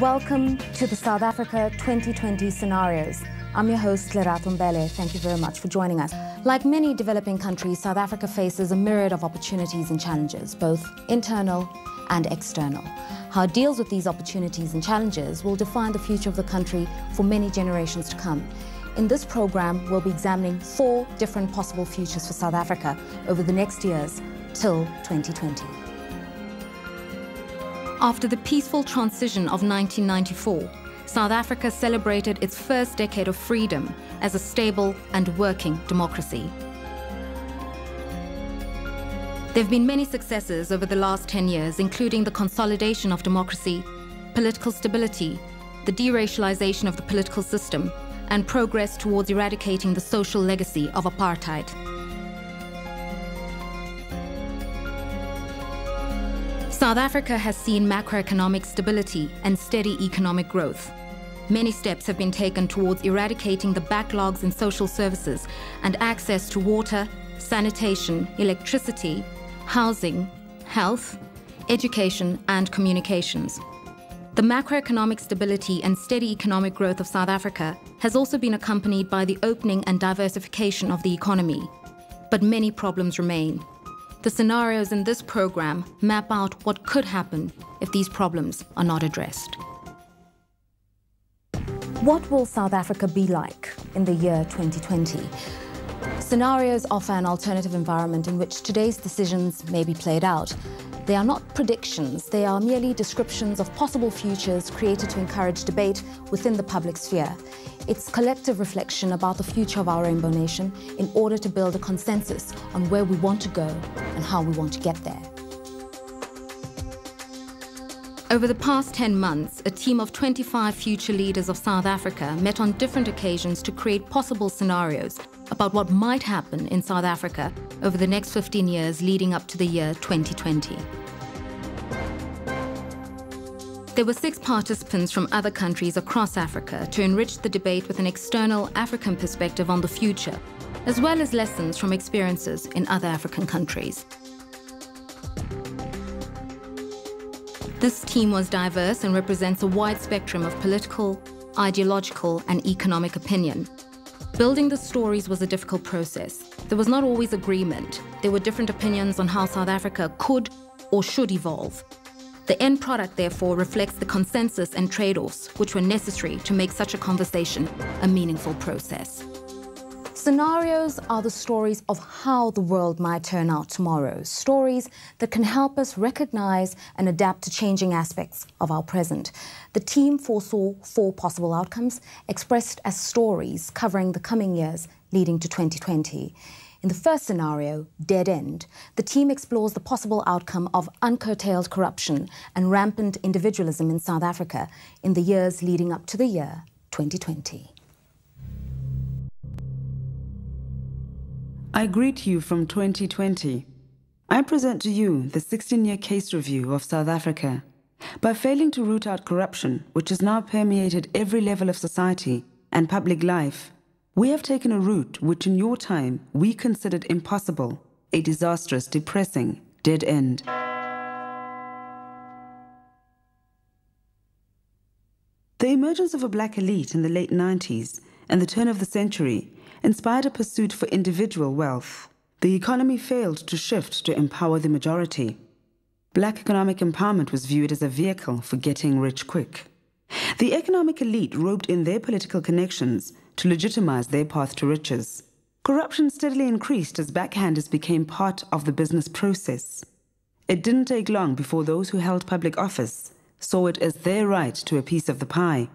Welcome to the South Africa 2020 scenarios. I'm your host, Lerato Mbele. Thank you very much for joining us. Like many developing countries, South Africa faces a myriad of opportunities and challenges, both internal and external. How it deals with these opportunities and challenges will define the future of the country for many generations to come. In this program, we'll be examining 4 different possible futures for South Africa over the next years till 2020. After the peaceful transition of 1994, South Africa celebrated its first decade of freedom as a stable and working democracy. There have been many successes over the last 10 years, including the consolidation of democracy, political stability, the deracialization of the political system, and progress towards eradicating the social legacy of apartheid. South Africa has seen macroeconomic stability and steady economic growth. Many steps have been taken towards eradicating the backlogs in social services and access to water, sanitation, electricity, housing, health, education, and communications. The macroeconomic stability and steady economic growth of South Africa has also been accompanied by the opening and diversification of the economy. But many problems remain. The scenarios in this program map out what could happen if these problems are not addressed. What will South Africa be like in the year 2020? Scenarios offer an alternative environment in which today's decisions may be played out. They are not predictions, they are merely descriptions of possible futures created to encourage debate within the public sphere. It's collective reflection about the future of our rainbow nation in order to build a consensus on where we want to go and how we want to get there. Over the past 10 months, a team of 25 future leaders of South Africa met on different occasions to create possible scenarios about what might happen in South Africa over the next 15 years leading up to the year 2020. There were 6 participants from other countries across Africa to enrich the debate with an external African perspective on the future, as well as lessons from experiences in other African countries. This team was diverse and represents a wide spectrum of political, ideological, and economic opinion. Building the stories was a difficult process. There was not always agreement. There were different opinions on how South Africa could or should evolve. The end product, therefore, reflects the consensus and trade-offs which were necessary to make such a conversation a meaningful process. Scenarios are the stories of how the world might turn out tomorrow, stories that can help us recognize and adapt to changing aspects of our present. The team foresaw 4 possible outcomes expressed as stories covering the coming years leading to 2020. In the first scenario, Dead End, the team explores the possible outcome of uncurtailed corruption and rampant individualism in South Africa in the years leading up to the year 2020. I greet you from 2020. I present to you the 16-year case review of South Africa. By failing to root out corruption, which has now permeated every level of society and public life, we have taken a route which in your time we considered impossible, a disastrous, depressing dead end. The emergence of a black elite in the late 90s and the turn of the century inspired a pursuit for individual wealth. The economy failed to shift to empower the majority. Black economic empowerment was viewed as a vehicle for getting rich quick. The economic elite roped in their political connections to legitimize their path to riches. Corruption steadily increased as backhanders became part of the business process. It didn't take long before those who held public office saw it as their right to a piece of the pie.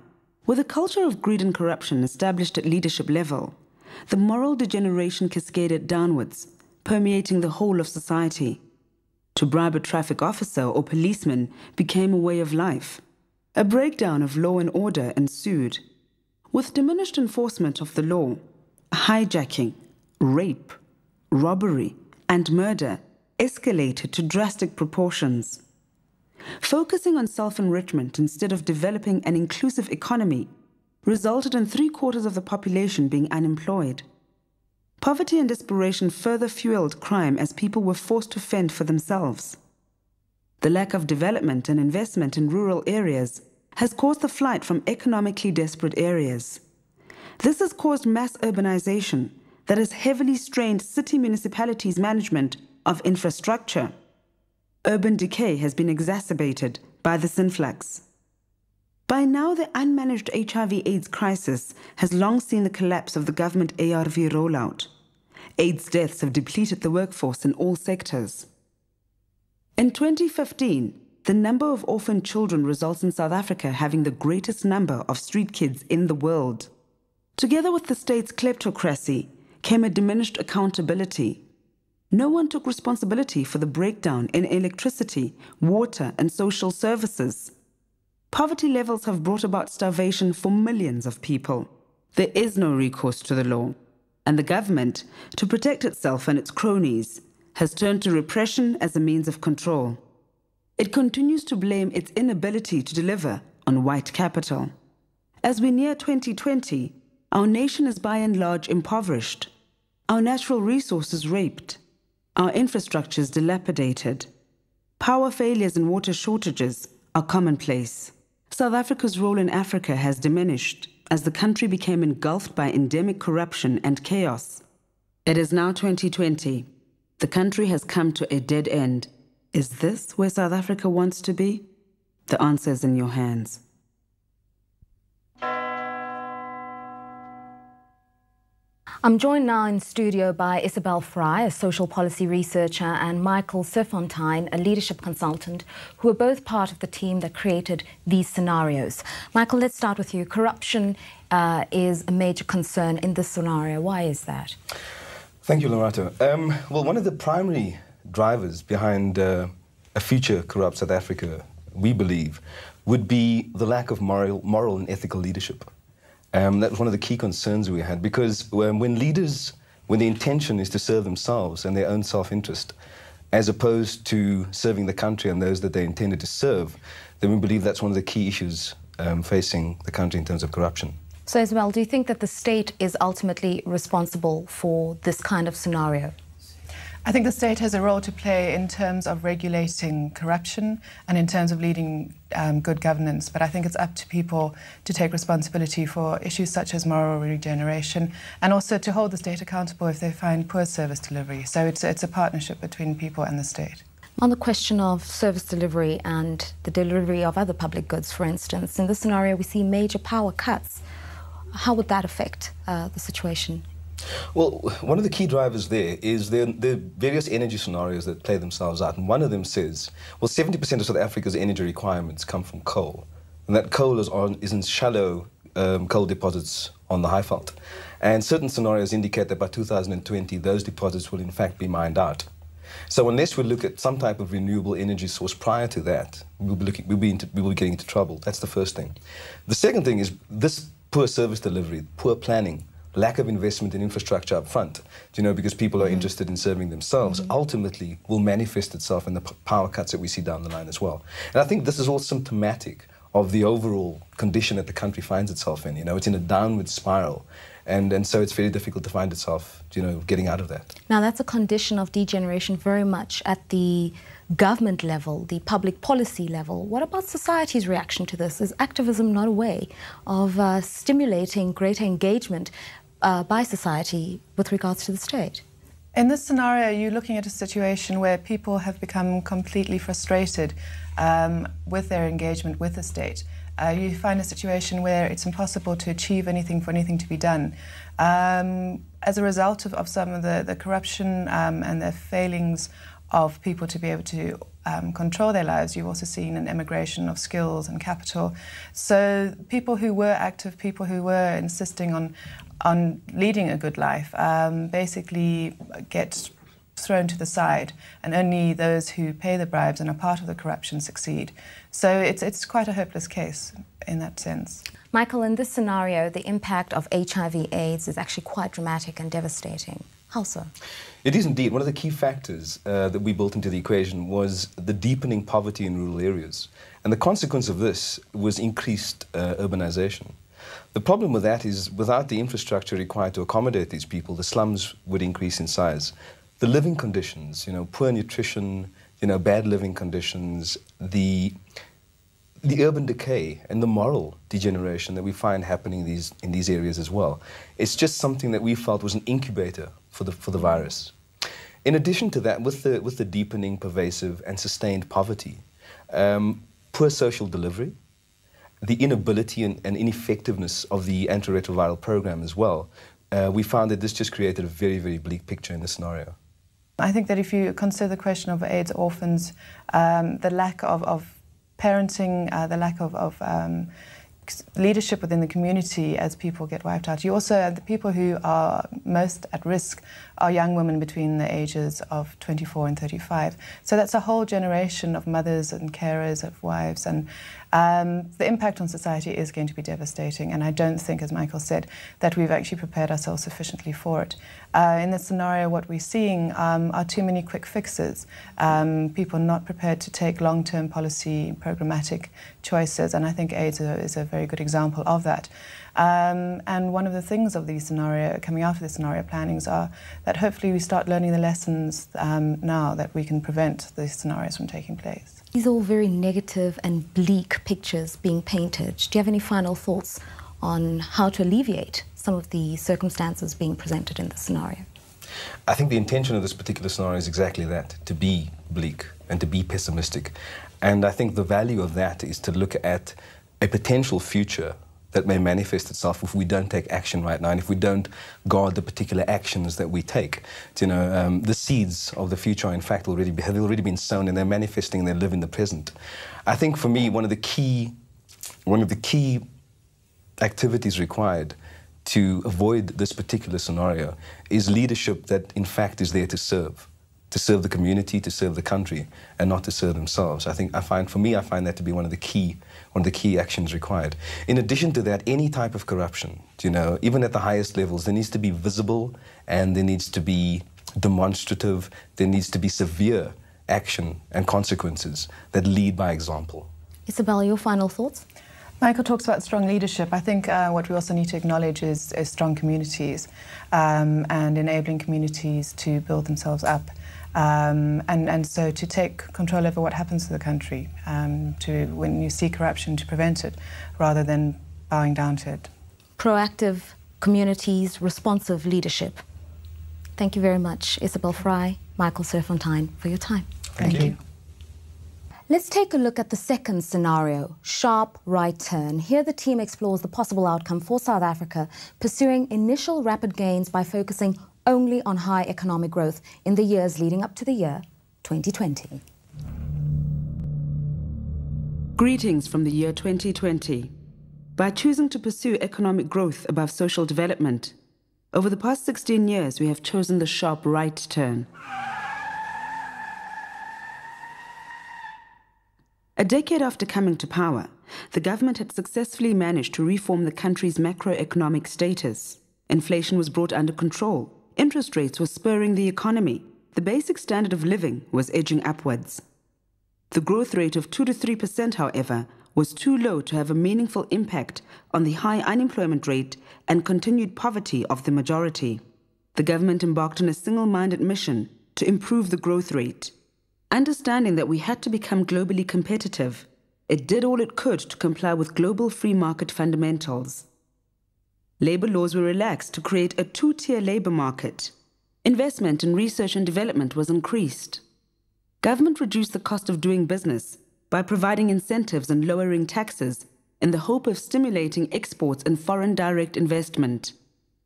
With a culture of greed and corruption established at leadership level, the moral degeneration cascaded downwards, permeating the whole of society. To bribe a traffic officer or policeman became a way of life. A breakdown of law and order ensued. With diminished enforcement of the law, hijacking, rape, robbery, and murder escalated to drastic proportions. Focusing on self-enrichment instead of developing an inclusive economy resulted in 3/4 of the population being unemployed. Poverty and desperation further fueled crime as people were forced to fend for themselves. The lack of development and investment in rural areas has caused the flight from economically desperate areas. This has caused mass urbanization that has heavily strained city municipalities' management of infrastructure. Urban decay has been exacerbated by this influx. By now, the unmanaged HIV/AIDS crisis has long seen the collapse of the government ARV rollout. AIDS deaths have depleted the workforce in all sectors. In 2015, the number of orphan children results in South Africa having the greatest number of street kids in the world. Together with the state's kleptocracy came a diminished accountability. No one took responsibility for the breakdown in electricity, water, and social services. Poverty levels have brought about starvation for millions of people. There is no recourse to the law, and the government, to protect itself and its cronies, has turned to repression as a means of control. It continues to blame its inability to deliver on white capital. As we near 2020, our nation is by and large impoverished, our natural resources raped, our infrastructures dilapidated. Power failures and water shortages are commonplace. South Africa's role in Africa has diminished as the country became engulfed by endemic corruption and chaos. It is now 2020. The country has come to a dead end. Is this where South Africa wants to be? The answer is in your hands. I'm joined now in studio by Isabel Fry, a social policy researcher, and Michael Serfontein, a leadership consultant, who are both part of the team that created these scenarios. Michael, let's start with you. Corruption is a major concern in this scenario. Why is that? Thank you, Loretta. Well, one of the primary drivers behind a future corrupt South Africa, we believe, would be the lack of moral and ethical leadership. That was one of the key concerns we had, because when leaders, when the intention is to serve themselves and their own self-interest, as opposed to serving the country and those that they intended to serve, then we believe that's one of the key issues facing the country in terms of corruption. So, Isabel, do you think that the state is ultimately responsible for this kind of scenario? I think the state has a role to play in terms of regulating corruption and in terms of leading good governance. But I think it's up to people to take responsibility for issues such as moral regeneration, and also to hold the state accountable if they find poor service delivery. So it's a partnership between people and the state. On the question of service delivery and the delivery of other public goods, for instance, in this scenario we see major power cuts. How would that affect the situation? Well, one of the key drivers there is the various energy scenarios that play themselves out. And one of them says, well, 70% of South Africa's energy requirements come from coal. And that coal is in shallow coal deposits on the Highveld. And certain scenarios indicate that by 2020, those deposits will in fact be mined out. So unless we look at some type of renewable energy source prior to that, we'll be getting into trouble. That's the first thing. The second thing is this poor service delivery, poor planning, lack of investment in infrastructure up front, because people are interested in serving themselves, ultimately will manifest itself in the power cuts that we see down the line as well. And I think this is all symptomatic of the overall condition that the country finds itself in. It's in a downward spiral. And so it's very difficult to find itself, getting out of that. Now, that's a condition of degeneration very much at the government level, the public policy level. What about society's reaction to this? Is activism not a way of stimulating greater engagement by society with regards to the state? In this scenario, you're looking at a situation where people have become completely frustrated with their engagement with the state. You find a situation where it's impossible to achieve anything for anything to be done. As a result of some of the corruption and the failings of people to be able to control their lives, you've also seen an emigration of skills and capital. So people who were active, people who were insisting on leading a good life, basically get thrown to the side, and only those who pay the bribes and are part of the corruption succeed. So it's quite a hopeless case in that sense. Michael, in this scenario, the impact of HIV/AIDS is actually quite dramatic and devastating. How so? It is indeed. One of the key factors that we built into the equation was the deepening poverty in rural areas. And the consequence of this was increased urbanization. The problem with that is, without the infrastructure required to accommodate these people, the slums would increase in size. The living conditions, poor nutrition, bad living conditions, the the urban decay and the moral degeneration that we find happening in these areas as well. It's just something that we felt was an incubator for the virus. In addition to that, with the deepening, pervasive and sustained poverty, poor social delivery, the inability and ineffectiveness of the antiretroviral program as well, we found that this just created a very, very bleak picture in this scenario. I think that if you consider the question of AIDS orphans, the lack of parenting, the lack of leadership within the community as people get wiped out. You also, the people who are most at risk are young women between the ages of 24 and 35. So that's a whole generation of mothers and carers, of wives, and the impact on society is going to be devastating, and I don't think, as Michael said, that we've actually prepared ourselves sufficiently for it. In this scenario, what we're seeing are too many quick fixes, people not prepared to take long-term policy, programmatic choices, and I think AIDS is a very good example of that. And one of the things of these coming out of the scenario plannings are that hopefully we start learning the lessons now that we can prevent these scenarios from taking place. These are all very negative and bleak pictures being painted. Do you have any final thoughts on how to alleviate some of the circumstances being presented in this scenario? I think the intention of this particular scenario is exactly that, to be bleak and to be pessimistic. And I think the value of that is to look at a potential future that may manifest itself if we don't take action right now and if we don't guard the particular actions that we take. You know, the seeds of the future are in fact have already been sown and they're manifesting and they live in the present. I think for me, one of the key activities required to avoid this particular scenario is leadership that in fact is there to serve the community, to serve the country, and not to serve themselves. I find that to be one of the key actions required. In addition to that, any type of corruption, you know, even at the highest levels, there needs to be visible and there needs to be demonstrative, there needs to be severe action and consequences that lead by example. Isabel, your final thoughts? Michael talks about strong leadership. I think what we also need to acknowledge is strong communities and enabling communities to build themselves up. And so to take control over what happens to the country, when you see corruption, to prevent it, rather than bowing down to it. Proactive communities, responsive leadership. Thank you very much, Isabel Fry, Michael Serfontein, for your time. Thank you. Let's take a look at the second scenario, sharp right turn. Here the team explores the possible outcome for South Africa, pursuing initial rapid gains by focusing only on high economic growth in the years leading up to the year 2020. Greetings from the year 2020. By choosing to pursue economic growth above social development, over the past 16 years we have chosen the sharp right turn. A decade after coming to power, the government had successfully managed to reform the country's macroeconomic status. Inflation was brought under control. Interest rates were spurring the economy. The basic standard of living was edging upwards. The growth rate of 2 to 3%, however, was too low to have a meaningful impact on the high unemployment rate and continued poverty of the majority. The government embarked on a single-minded mission to improve the growth rate. Understanding that we had to become globally competitive, it did all it could to comply with global free market fundamentals. Labor laws were relaxed to create a two-tier labor market. Investment in research and development was increased. Government reduced the cost of doing business by providing incentives and lowering taxes in the hope of stimulating exports and foreign direct investment.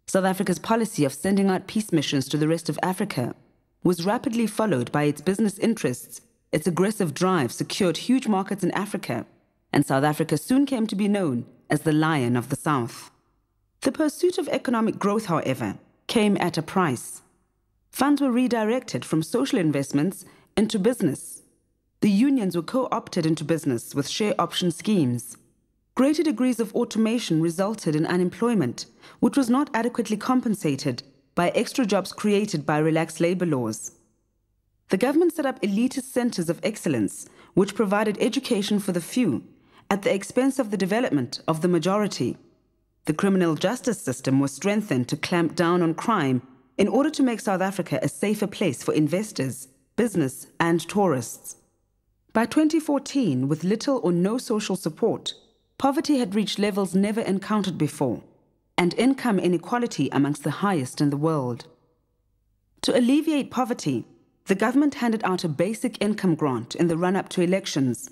South Africa's policy of sending out peace missions to the rest of Africa was rapidly followed by its business interests. Its aggressive drive secured huge markets in Africa, and South Africa soon came to be known as the Lion of the South. The pursuit of economic growth, however, came at a price. Funds were redirected from social investments into business. The unions were co-opted into business with share option schemes. Greater degrees of automation resulted in unemployment, which was not adequately compensated by extra jobs created by relaxed labor laws. The government set up elitist centers of excellence, which provided education for the few at the expense of the development of the majority. The criminal justice system was strengthened to clamp down on crime in order to make South Africa a safer place for investors, business, and tourists. By 2014, with little or no social support, poverty had reached levels never encountered before, and income inequality amongst the highest in the world. To alleviate poverty, the government handed out a basic income grant in the run-up to elections,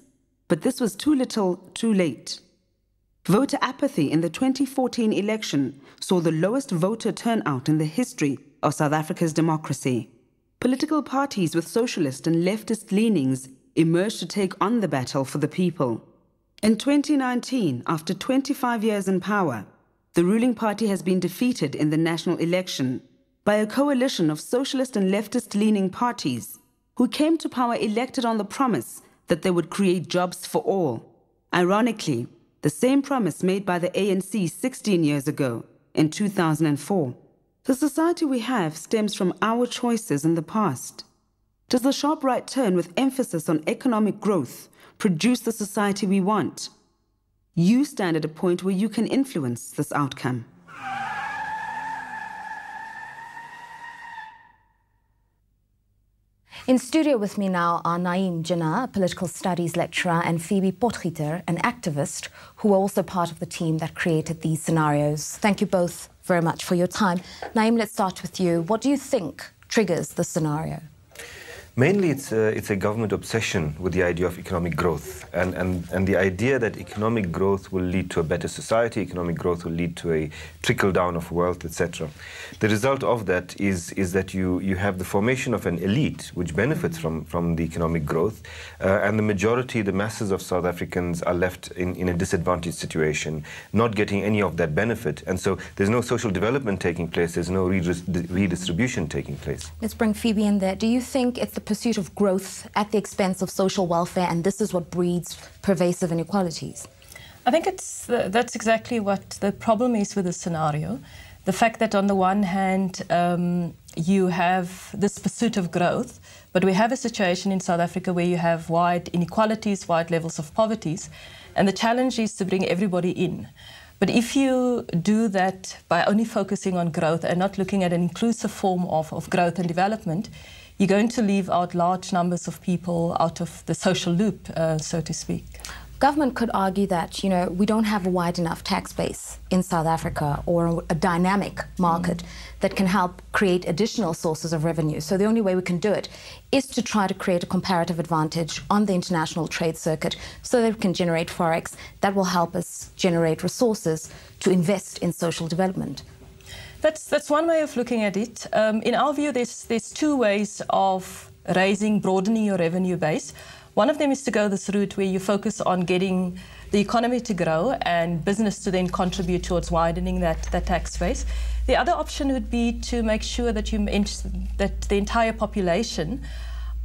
but this was too little, too late. Voter apathy in the 2014 election saw the lowest voter turnout in the history of South Africa's democracy. Political parties with socialist and leftist leanings emerged to take on the battle for the people. In 2019, after 25 years in power, the ruling party has been defeated in the national election by a coalition of socialist and leftist-leaning parties who came to power elected on the promise that they would create jobs for all. Ironically, the same promise made by the ANC 16 years ago, in 2004. The society we have stems from our choices in the past. Does the sharp right turn with emphasis on economic growth produce the society we want? You stand at a point where you can influence this outcome. In studio with me now are Naeem Jinnah, a political studies lecturer, and Phoebe Potgieter, an activist, who are also part of the team that created these scenarios. Thank you both very much for your time. Naeem, let's start with you. What do you think triggers the scenario? Mainly, it's a government obsession with the idea of economic growth and the idea that economic growth will lead to a better society, economic growth will lead to a trickle-down of wealth, etc. The result of that is that you have the formation of an elite which benefits from the economic growth, and the majority, the masses of South Africans are left in a disadvantaged situation, not getting any of that benefit. And so there's no social development taking place, there's no redistribution taking place. Let's bring Phoebe in there. Do you think it's the pursuit of growth at the expense of social welfare, and this is what breeds pervasive inequalities? I think that's exactly what the problem is with the scenario. The fact that on the one hand you have this pursuit of growth, but we have a situation in South Africa where you have wide inequalities, wide levels of poverty, and the challenge is to bring everybody in. But if you do that by only focusing on growth and not looking at an inclusive form of growth and development, you're going to leave out large numbers of people out of the social loop, so to speak. Government could argue that, we don't have a wide enough tax base in South Africa or a dynamic market that can help create additional sources of revenue. So the only way we can do it is to try to create a comparative advantage on the international trade circuit so that we can generate forex that will help us generate resources to invest in social development. That's one way of looking at it. In our view, there's two ways of broadening your revenue base. One of them is to go this route where you focus on getting the economy to grow and business to then contribute towards widening that tax base. The other option would be to make sure that that the entire population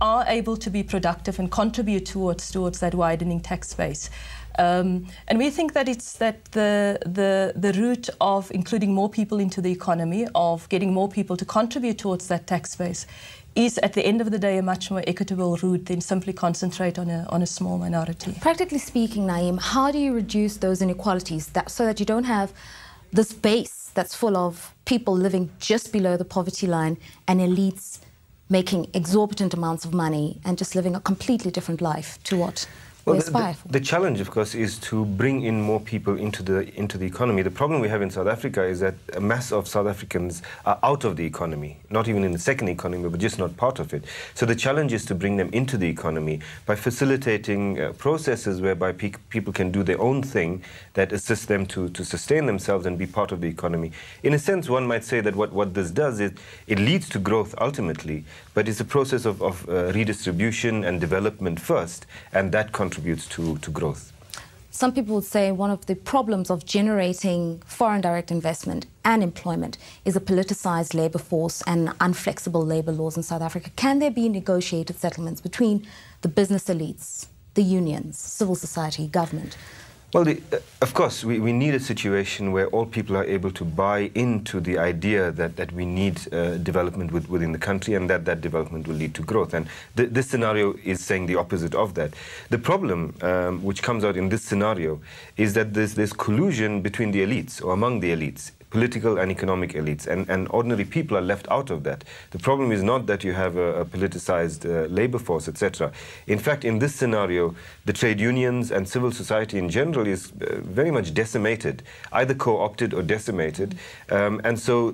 are able to be productive and contribute towards that widening tax base. And we think that it's the route of including more people into the economy, of getting more people to contribute towards that tax base, is at the end of the day a much more equitable route than simply concentrate on a small minority. Practically speaking, Naeem, how do you reduce those inequalities so that you don't have this base that's full of people living just below the poverty line and elites making exorbitant amounts of money and just living a completely different life to what we aspire for? The challenge, of course, is to bring in more people into the economy. The problem we have in South Africa is that a mass of South Africans are out of the economy, not even in the second economy, but just not part of it. So the challenge is to bring them into the economy by facilitating processes whereby people can do their own thing that assists them to sustain themselves and be part of the economy. In a sense, one might say that what this does is it leads to growth ultimately, but it's a process of redistribution and development first, and that contributes to growth. Some people would say one of the problems of generating foreign direct investment and employment is a politicized labor force and unflexible labor laws in South Africa. Can there be negotiated settlements between the business elites, the unions, civil society, government? Well, of course, we need a situation where all people are able to buy into the idea that we need development within the country, and that development will lead to growth. And this scenario is saying the opposite of that. The problem which comes out in this scenario is that there's collusion between the elites, or among the elites, political and economic elites, and ordinary people are left out of that. The problem is not that you have a politicized labor force, etc. In fact, in this scenario, the trade unions and civil society in general is very much decimated, either co-opted or decimated. And so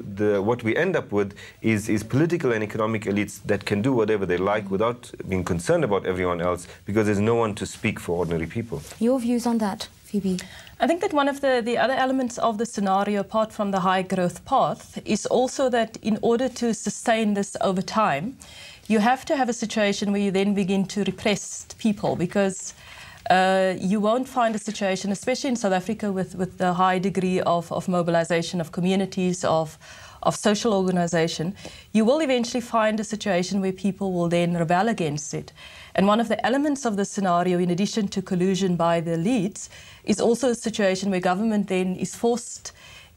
what we end up with is political and economic elites that can do whatever they like without being concerned about everyone else, because there's no one to speak for ordinary people. Your views on that, Phoebe? I think that one of the other elements of the scenario, apart from the high growth path, is also that in order to sustain this over time, you have to have a situation where you then begin to repress people, because you won't find a situation, especially in South Africa, with the high degree of mobilization of communities, of social organization. You will eventually find a situation where people will then rebel against it. And one of the elements of the scenario, in addition to collusion by the elites, is also a situation where government then is forced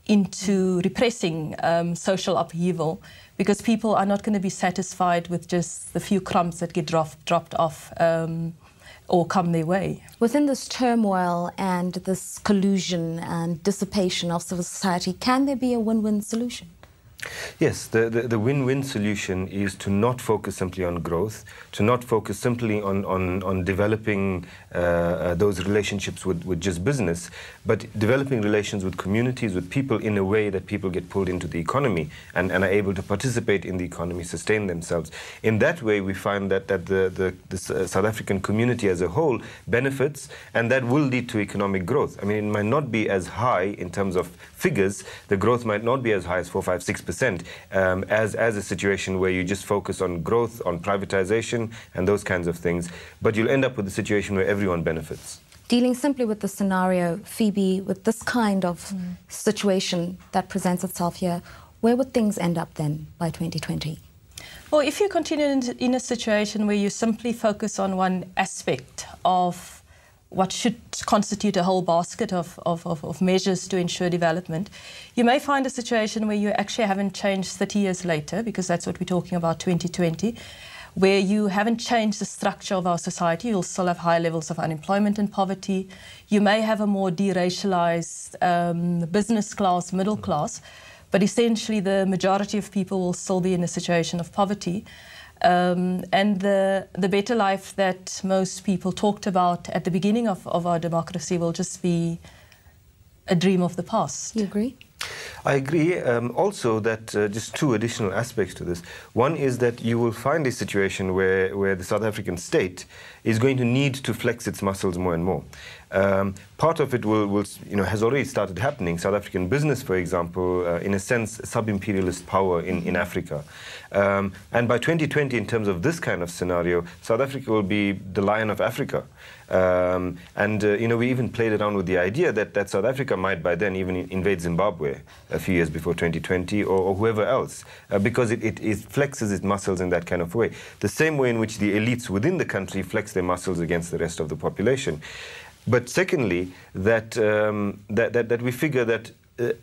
into repressing social upheaval, because people are not going to be satisfied with just the few crumbs that get dropped off or come their way. Within this turmoil and this collusion and dissipation of civil society, can there be a win-win solution? Yes, the win-win solution is to not focus simply on growth, to not focus simply on developing those relationships with just business, but developing relations with communities, with people, in a way that people get pulled into the economy and are able to participate in the economy, sustain themselves. In that way, we find that the South African community as a whole benefits, and that will lead to economic growth. I mean, it might not be as high in terms of figures. The growth might not be as high as 4, 5, 6%. As a situation where you just focus on growth, on privatization and those kinds of things, but you'll end up with a situation where everyone benefits. Dealing simply with the scenario, Phoebe, with this kind of situation that presents itself here, where would things end up then by 2020? Well, if you continue in a situation where you simply focus on one aspect of what should constitute a whole basket of measures to ensure development, you may find a situation where you actually haven't changed 30 years later, because that's what we're talking about, 2020, where you haven't changed the structure of our society. You'll still have high levels of unemployment and poverty. You may have a more deracialized business class, middle class, but essentially the majority of people will still be in a situation of poverty. And the better life that most people talked about at the beginning of our democracy will just be a dream of the past. You agree? I agree. Also that just two additional aspects to this. One is that you will find a situation where the South African state is going to need to flex its muscles more and more. Part of it has already started happening. South African business, for example, in a sense, sub-imperialist power in Africa. And by 2020, in terms of this kind of scenario, South Africa will be the lion of Africa. We even played around with the idea that South Africa might by then even invade Zimbabwe a few years before 2020, or whoever else, because it flexes its muscles in that kind of way. The same way in which the elites within the country flex their muscles against the rest of the population. But secondly, that we figure that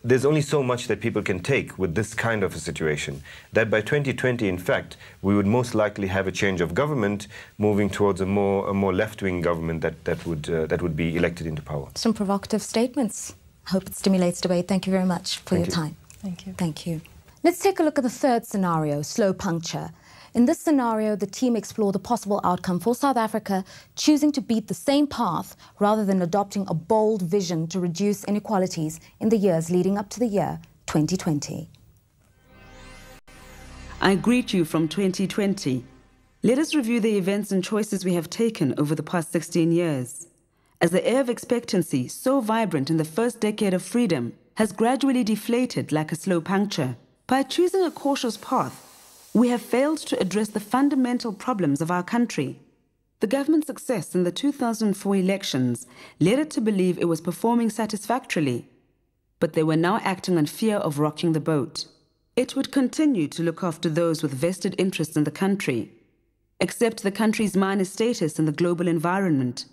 there's only so much that people can take with this kind of a situation. That by 2020, in fact, we would most likely have a change of government, moving towards a more left-wing government that would be elected into power. Some provocative statements. I hope it stimulates debate. Thank you very much for your time. Thank you. Thank you. Let's take a look at the third scenario, slow puncture. In this scenario, the team explored the possible outcome for South Africa, choosing to beat the same path rather than adopting a bold vision to reduce inequalities in the years leading up to the year 2020. I greet you from 2020. Let us review the events and choices we have taken over the past 16 years. As the air of expectancy, so vibrant in the first decade of freedom, has gradually deflated like a slow puncture. By choosing a cautious path, we have failed to address the fundamental problems of our country. The government's success in the 2004 elections led it to believe it was performing satisfactorily, but they were now acting on fear of rocking the boat. It would continue to look after those with vested interests in the country, accept the country's minor status in the global environment,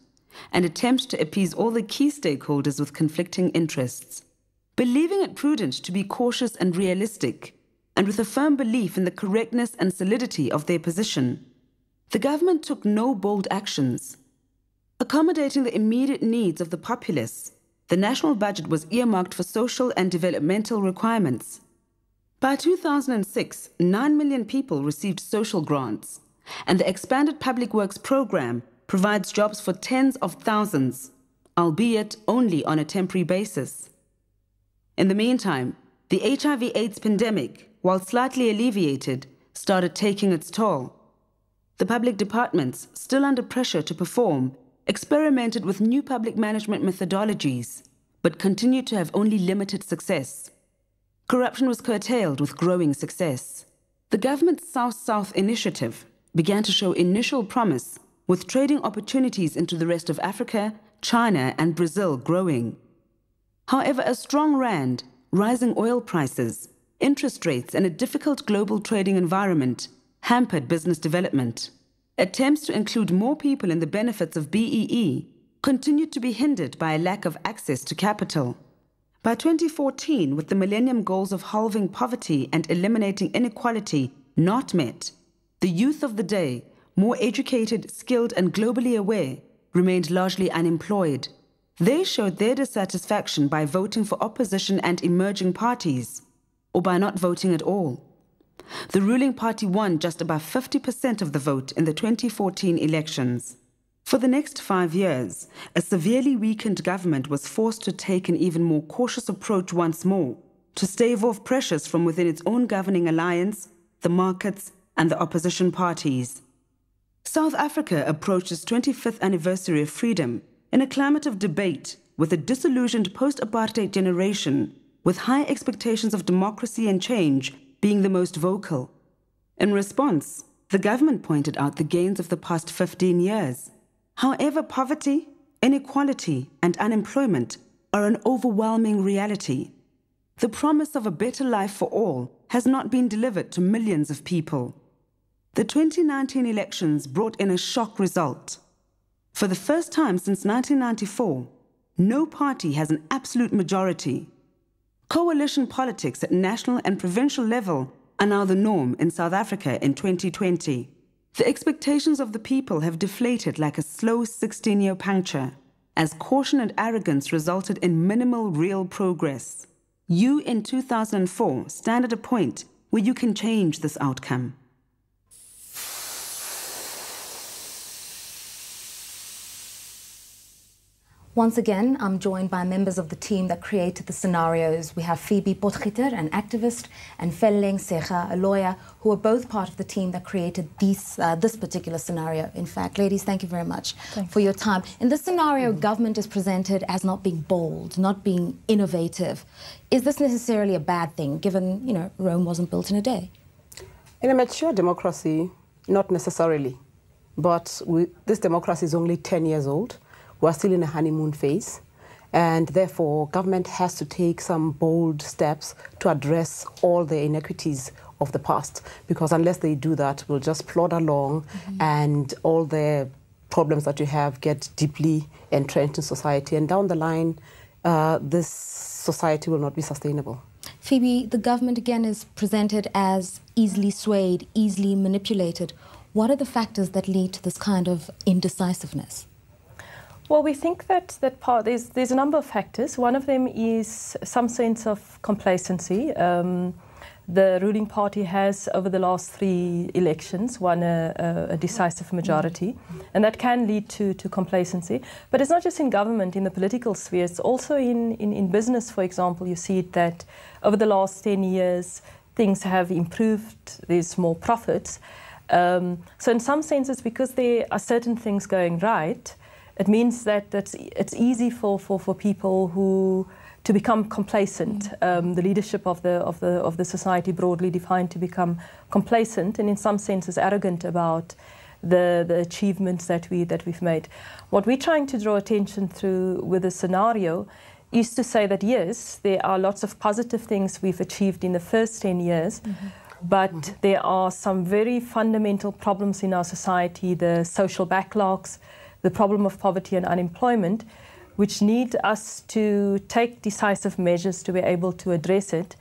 and attempt to appease all the key stakeholders with conflicting interests. Believing it prudent to be cautious and realistic, and with a firm belief in the correctness and solidity of their position, the government took no bold actions. Accommodating the immediate needs of the populace, the national budget was earmarked for social and developmental requirements. By 2006, 9 million people received social grants, and the expanded public works program provides jobs for tens of thousands, albeit only on a temporary basis. In the meantime, the HIV/AIDS pandemic, while slightly alleviated, started taking its toll. The public departments, still under pressure to perform, experimented with new public management methodologies, but continued to have only limited success. Corruption was curtailed with growing success. The government's South-South initiative began to show initial promise, with trading opportunities into the rest of Africa, China, and Brazil growing. However, a strong rand, rising oil prices, interest rates, and a difficult global trading environment hampered business development. Attempts to include more people in the benefits of BEE continued to be hindered by a lack of access to capital. By 2014, with the Millennium Goals of halving poverty and eliminating inequality not met, the youth of the day, more educated, skilled, and globally aware, remained largely unemployed. They showed their dissatisfaction by voting for opposition and emerging parties, or by not voting at all. The ruling party won just above 50% of the vote in the 2014 elections. For the next 5 years, a severely weakened government was forced to take an even more cautious approach once more, to stave off pressures from within its own governing alliance, the markets, and the opposition parties. South Africa approached its 25th anniversary of freedom in a climate of debate, with a disillusioned post-apartheid generation, with high expectations of democracy and change being the most vocal. In response, the government pointed out the gains of the past 15 years. However, poverty, inequality, and unemployment are an overwhelming reality. The promise of a better life for all has not been delivered to millions of people. The 2019 elections brought in a shock result. For the first time since 1994, no party has an absolute majority. Coalition politics at national and provincial level are now the norm in South Africa in 2020. The expectations of the people have deflated like a slow 16-year puncture, as caution and arrogance resulted in minimal real progress. You in 2004 stand at a point where you can change this outcome. Once again, I'm joined by members of the team that created the scenarios. We have Phoebe Potgieter, an activist, and Felleng Secha, a lawyer, who are both part of the team that created this particular scenario. In fact, ladies, thank you very much for your time. In this scenario, government is presented as not being bold, not being innovative. Is this necessarily a bad thing, given, Rome wasn't built in a day? In a mature democracy, not necessarily. But this democracy is only 10 years old. We're still in a honeymoon phase, and therefore government has to take some bold steps to address all the inequities of the past, because unless they do that, we'll just plod along and all the problems that you have get deeply entrenched in society, and down the line, this society will not be sustainable. Phoebe, the government again is presented as easily swayed, easily manipulated. What are the factors that lead to this kind of indecisiveness? Well, we think that there's a number of factors. One of them is some sense of complacency. The ruling party has, over the last 3 elections, won a decisive majority, and that can lead to complacency. But it's not just in government, in the political sphere, it's also in business, for example. You see it that over the last 10 years, things have improved, there's more profits. So in some senses, because there are certain things going right, it means that it's easy for people to become complacent. The leadership of the society, broadly defined, to become complacent and in some senses arrogant about the achievements that we've made. What we're trying to draw attention through with the scenario is to say that yes, there are lots of positive things we've achieved in the first 10 years, but there are some very fundamental problems in our society, the social backlogs, the problem of poverty and unemployment, which need us to take decisive measures to be able to address it.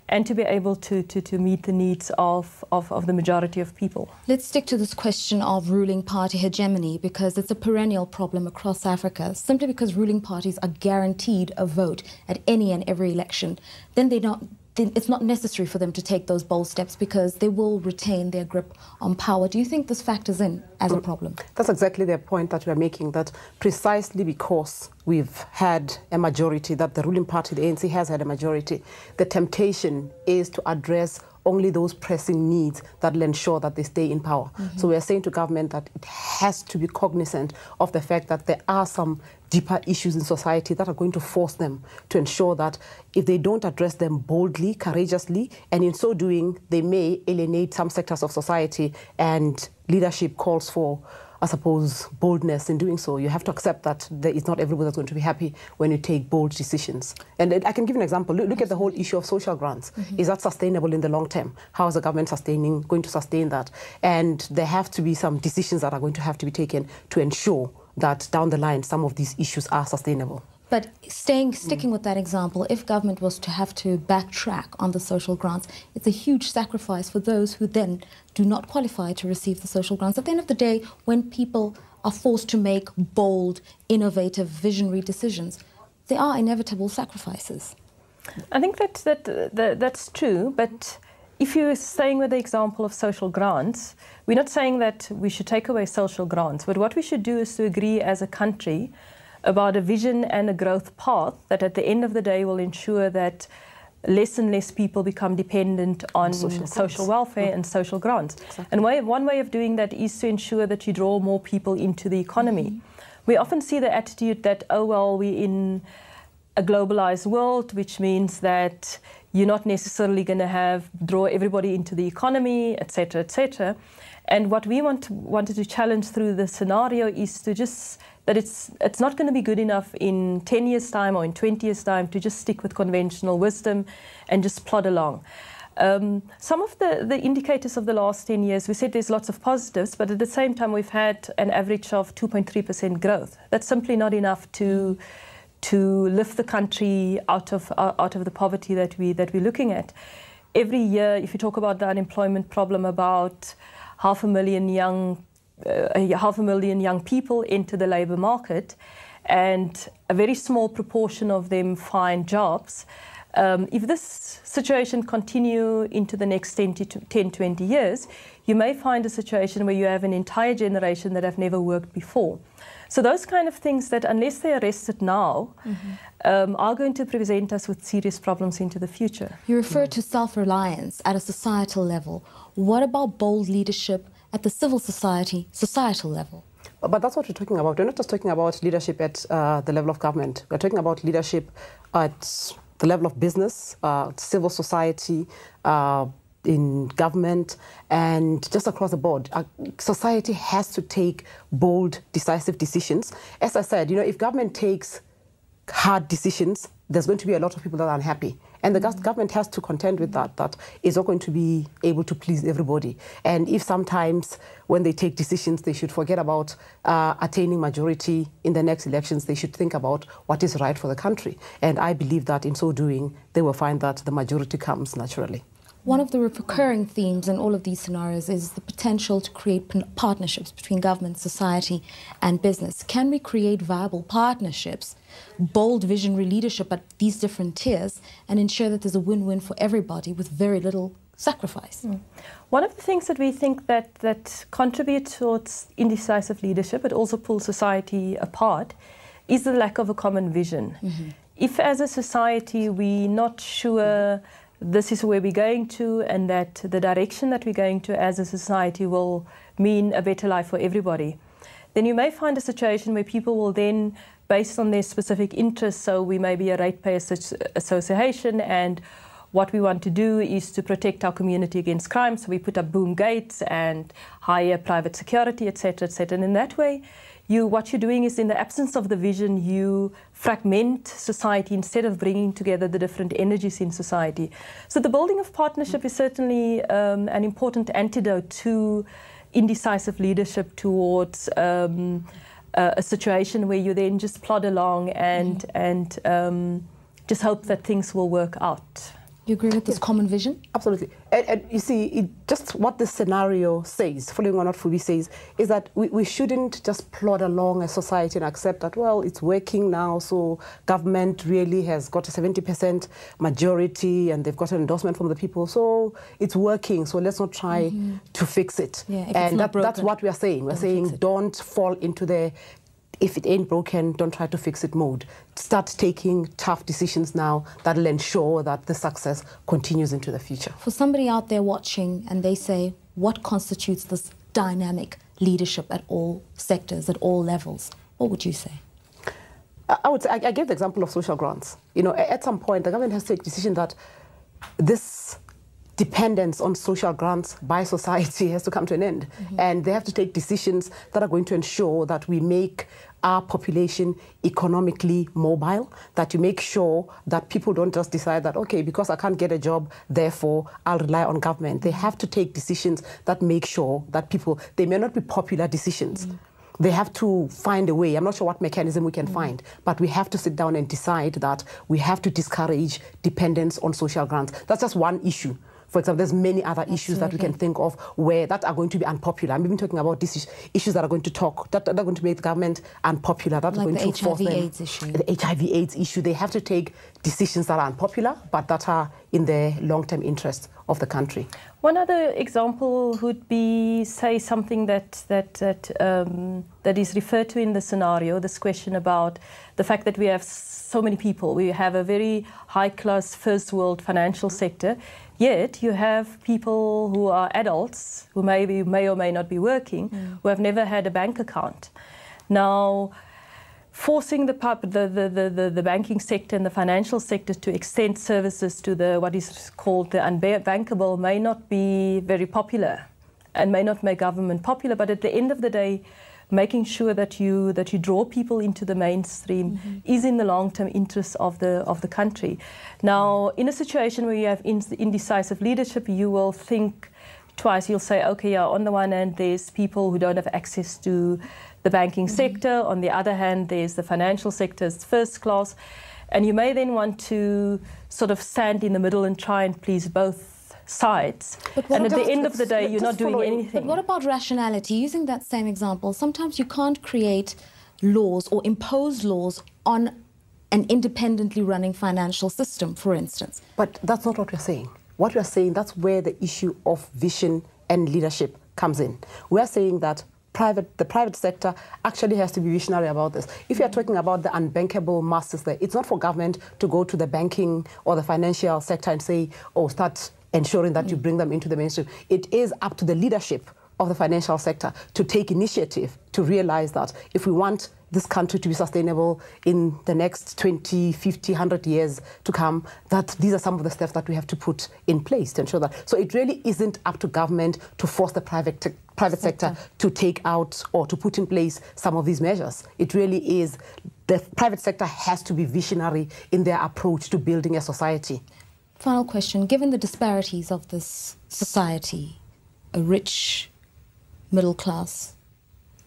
and to be able to meet the needs of the majority of people. Let's stick to this question of ruling party hegemony, because it's a perennial problem across Africa. Simply because ruling parties are guaranteed a vote at any and every election, then it's not necessary for them to take those bold steps because they will retain their grip on power. Do you think this factors in as a problem? That's exactly the point that we're making, that precisely because we've had a majority, that the ruling party, the ANC, has had a majority, the temptation is to address only those pressing needs that will ensure that they stay in power. So we are saying to government that it has to be cognizant of the fact that there are some deeper issues in society that are going to force them to ensure that if they don't address them boldly, courageously, and in so doing, they may alienate some sectors of society, and leadership calls for, I suppose, boldness in doing so. You have to accept that it's not everybody that's going to be happy when you take bold decisions. And I can give an example. Look at the whole issue of social grants. Is that sustainable in the long term? How is the government going to sustain that? And there have to be some decisions that are going to have to be taken to ensure that down the line some of these issues are sustainable. But sticking with that example, if government was to have to backtrack on the social grants, it's a huge sacrifice for those who then do not qualify to receive the social grants. At the end of the day, when people are forced to make bold, innovative, visionary decisions, there are inevitable sacrifices. I think that's true, but if you're staying with the example of social grants, we're not saying that we should take away social grants, but what we should do is to agree as a country about a vision and a growth path that at the end of the day will ensure that less and less people become dependent on social welfare and social grants. Exactly. And one way of doing that is to ensure that you draw more people into the economy. We often see the attitude that, oh, well, we're in a globalized world, which means that you're not necessarily going to draw everybody into the economy, etc., etc. And what we wanted to challenge through the scenario is to just that it's not going to be good enough in 10 years' time or in 20 years' time to just stick with conventional wisdom and just plod along. Some of the indicators of the last 10 years, we said there's lots of positives, but at the same time we've had an average of 2.3% growth. That's simply not enough to lift the country out of the poverty that we're looking at. Every year, if you talk about the unemployment problem, about 500,000 young people enter the labour market, and a very small proportion of them find jobs. If this situation continue into the next 10-20 years, you may find a situation where you have an entire generation that have never worked before. So those kind of things that, unless they're arrested now, are going to present us with serious problems into the future. You refer to self-reliance at a societal level. What about bold leadership at the civil society, societal level? But that's what we're talking about. We're not just talking about leadership at the level of government. We're talking about leadership at the level of business, civil society, in government, and just across the board. Society has to take bold, decisive decisions. As I said, if government takes hard decisions, there's going to be a lot of people that are unhappy. And the government has to contend with that it's not going to be able to please everybody. And if sometimes when they take decisions, they should forget about attaining majority in the next elections, they should think about what is right for the country. And I believe that in so doing, they will find that the majority comes naturally. One of the recurring themes in all of these scenarios is the potential to create partnerships between government, society, and business. Can we create viable partnerships, bold visionary leadership at these different tiers, and ensure that there's a win-win for everybody with very little sacrifice? One of the things that we think that contributes towards indecisive leadership, but also pulls society apart, is the lack of a common vision. If as a society we're not sure this is where we're going to, and that the direction that we're going to as a society will mean a better life for everybody, then you may find a situation where people will then, based on their specific interests, so we may be a ratepayers association, and what we want to do is to protect our community against crime, so we put up boom gates and hire private security, etc., etc. And in that way, what you're doing is, in the absence of the vision, you fragment society instead of bringing together the different energies in society. So the building of partnership is certainly an important antidote to indecisive leadership towards a situation where you then just plod along and just hope that things will work out. You agree with this common vision? Absolutely. And you see, just what this scenario says, following on what Fubi says, is that we shouldn't just plod along as society and accept that, well, it's working now, so government really has got a 70% majority and they've got an endorsement from the people, so it's working, so let's not try to fix it. Yeah, and that's what we are saying. We're saying don't fall into the if it ain't broken, don't try to fix it mode. Start taking tough decisions now that'll ensure that the success continues into the future. For somebody out there watching and they say, what constitutes this dynamic leadership at all sectors, at all levels, what would you say? I gave the example of social grants. You know, at some point, the government has to take a decision that this dependence on social grants by society has to come to an end. And they have to take decisions that are going to ensure that we make our population economically mobile, that you make sure that people don't just decide that, okay, because I can't get a job, therefore I'll rely on government. They have to take decisions that make sure that people, they may not be popular decisions. They have to find a way. I'm not sure what mechanism we can find, but we have to sit down and decide that we have to discourage dependence on social grants. That's just one issue. For example, there's many other issues that we can think of where that are going to be unpopular. I'm even talking about these issues that are going to that are going to make the government unpopular. That like are going to force them. The HIV/AIDS issue. The HIV/AIDS issue. They have to take decisions that are unpopular, but that are in the long-term interest of the country. One other example would be, say, something that is referred to in the scenario, this question about the fact that we have so many people. We have a very high-class first world financial sector, yet you have people who are adults, who may or may not be working, who have never had a bank account. Now, forcing the banking sector and the financial sector to extend services to the what is called the unbankable may not be very popular and may not make government popular, but at the end of the day, making sure that you draw people into the mainstream is in the long-term interest of the country. Now, in a situation where you have indecisive leadership, you will think twice. You'll say, okay, yeah, on the one hand, there's people who don't have access to the banking sector. On the other hand, there's the financial sector as first class. And you may then want to sort of stand in the middle and try and please both sides. And at the end of the day, you're not doing anything. But what about rationality? Using that same example, sometimes you can't create laws or impose laws on an independently running financial system, for instance. But that's not what we're saying. What we're saying, that's where the issue of vision and leadership comes in. We're saying that the private sector actually has to be visionary about this. If you're talking about the unbankable masses there, it's not for government to go to the banking or the financial sector and say, oh, start ensuring that you bring them into the mainstream. It is up to the leadership of the financial sector to take initiative to realize that if we want this country to be sustainable in the next 20, 50, 100 years to come, that these are some of the steps that we have to put in place to ensure that. So it really isn't up to government to force the private sector to take out or to put in place some of these measures. It really is the private sector has to be visionary in their approach to building a society. Final question. Given the disparities of this society, a rich, middle-class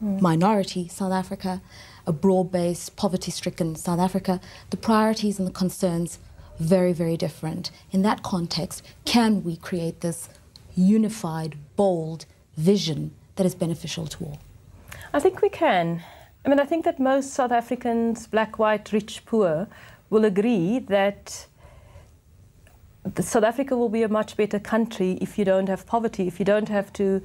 minority South Africa, a broad-based, poverty-stricken South Africa, the priorities and the concerns very, very different. In that context, can we create this unified, bold vision that is beneficial to all? I think we can. I mean, I think that most South Africans, black, white, rich, poor, will agree that South Africa will be a much better country if you don't have poverty, if you don't have to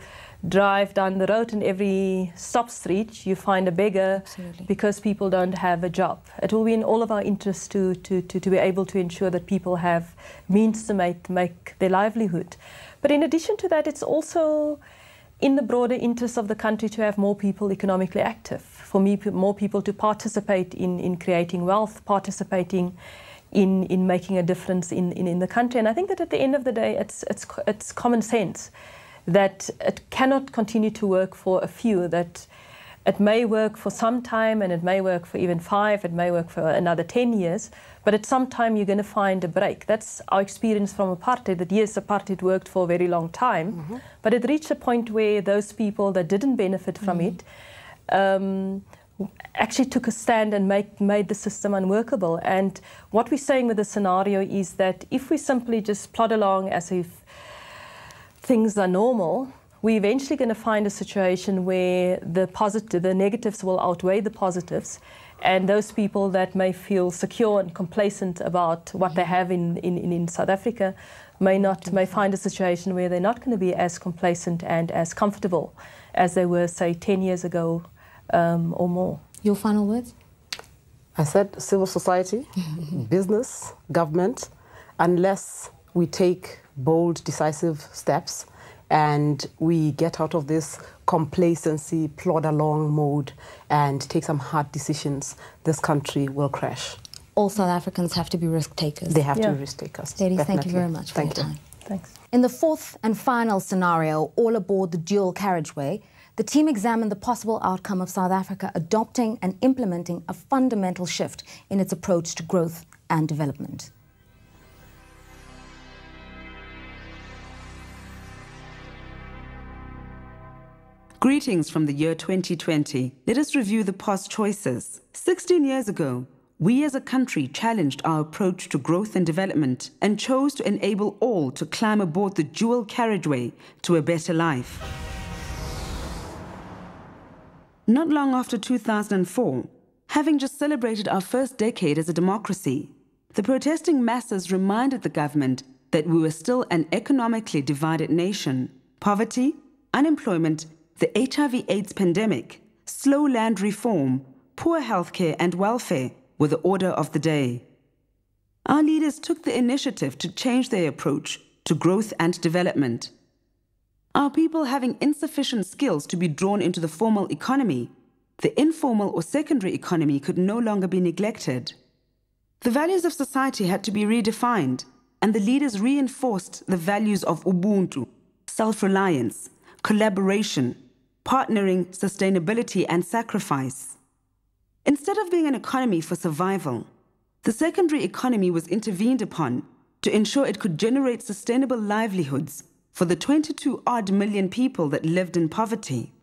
drive down the road and every stop street you find a beggar because people don't have a job. It will be in all of our interests to be able to ensure that people have means to make their livelihood. But in addition to that, it's also in the broader interest of the country to have more people economically active, for more people to participate in creating wealth, participating in making a difference in the country. And I think that at the end of the day, it's common sense that it cannot continue to work for a few, that it may work for some time and it may work for even 5, it may work for another 10 years, but at some time you're going to find a break. That's our experience from apartheid, that yes, apartheid worked for a very long time, but it reached a point where those people that didn't benefit from it actually took a stand and made the system unworkable. And what we're saying with the scenario is that if we simply just plod along as if things are normal, we're eventually going to find a situation where the negatives will outweigh the positives, and those people that may feel secure and complacent about what they have in South Africa may find a situation where they're not going to be as complacent and as comfortable as they were, say, 10 years ago or more. Your final words? I said civil society, business, government, unless we take bold, decisive steps and we get out of this complacency, plod along mode and take some hard decisions, this country will crash. All South Africans have to be risk takers. They have to be risk takers. Ladies, thank you very much for your time. Thanks. In the fourth and final scenario, all aboard the dual carriageway, the team examined the possible outcome of South Africa adopting and implementing a fundamental shift in its approach to growth and development. Greetings from the year 2020. Let us review the past choices. 16 years ago, we as a country challenged our approach to growth and development and chose to enable all to climb aboard the dual carriageway to a better life. Not long after 2004, having just celebrated our first decade as a democracy, the protesting masses reminded the government that we were still an economically divided nation. Poverty, unemployment, the HIV/AIDS pandemic, slow land reform, poor healthcare and welfare were the order of the day. Our leaders took the initiative to change their approach to growth and development. Our people having insufficient skills to be drawn into the formal economy, the informal or secondary economy could no longer be neglected. The values of society had to be redefined, and the leaders reinforced the values of Ubuntu, self-reliance, collaboration, partnering, sustainability, and sacrifice. Instead of being an economy for survival, the secondary economy was intervened upon to ensure it could generate sustainable livelihoods for the 22-odd million people that lived in poverty.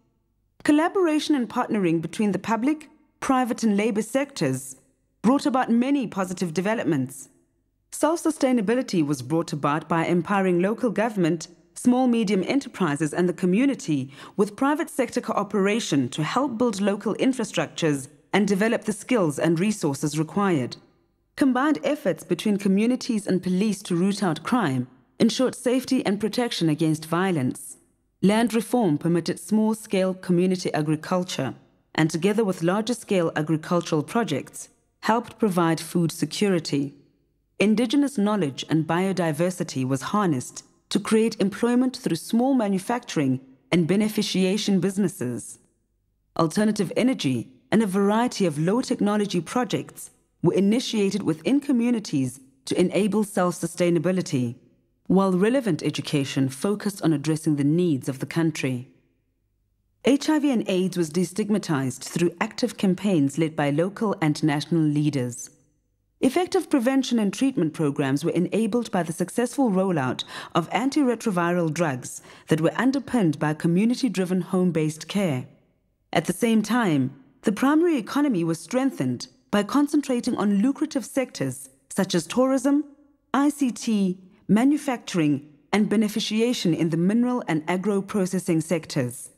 Collaboration and partnering between the public, private, and labor sectors brought about many positive developments. Self-sustainability was brought about by empowering local government, small-medium enterprises and the community with private sector cooperation to help build local infrastructures and develop the skills and resources required. Combined efforts between communities and police to root out crime ensured safety and protection against violence. Land reform permitted small-scale community agriculture, and together with larger-scale agricultural projects, helped provide food security. Indigenous knowledge and biodiversity was harnessed to create employment through small manufacturing and beneficiation businesses. Alternative energy and a variety of low-technology projects were initiated within communities to enable self-sustainability, while relevant education focused on addressing the needs of the country. HIV and AIDS was destigmatized through active campaigns led by local and national leaders. Effective prevention and treatment programs were enabled by the successful rollout of antiretroviral drugs that were underpinned by community-driven home-based care. At the same time, the primary economy was strengthened by concentrating on lucrative sectors such as tourism, ICT, manufacturing, and beneficiation in the mineral and agro-processing sectors.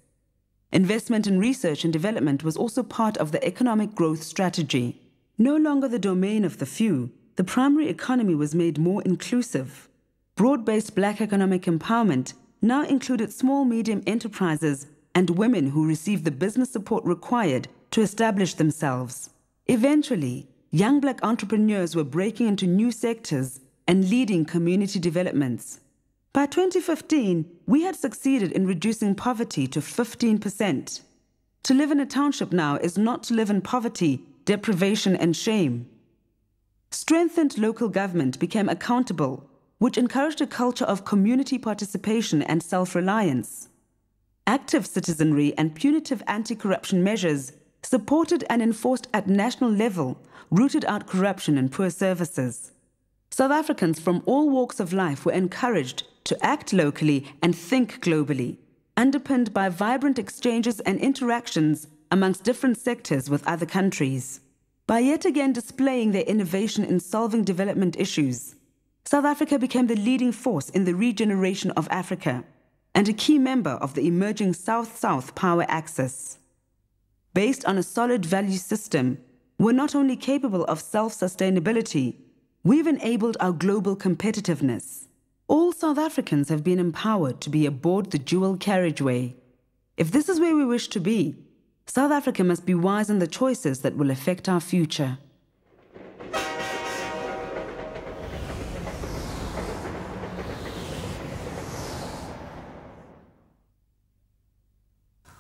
Investment in research and development was also part of the economic growth strategy. No longer the domain of the few, the primary economy was made more inclusive. Broad-based Black economic empowerment now included small-medium enterprises and women who received the business support required to establish themselves. Eventually, young Black entrepreneurs were breaking into new sectors and leading community developments. By 2015, we had succeeded in reducing poverty to 15%. To live in a township now is not to live in poverty, deprivation, and shame. Strengthened local government became accountable, which encouraged a culture of community participation and self-reliance. Active citizenry and punitive anti-corruption measures supported and enforced at national level rooted out corruption and poor services. South Africans from all walks of life were encouraged to act locally and think globally, underpinned by vibrant exchanges and interactions amongst different sectors with other countries. By yet again displaying their innovation in solving development issues, South Africa became the leading force in the regeneration of Africa and a key member of the emerging South-South power axis. Based on a solid value system, we're not only capable of self-sustainability, we've enabled our global competitiveness. All South Africans have been empowered to be aboard the dual carriageway. If this is where we wish to be, South Africa must be wise in the choices that will affect our future.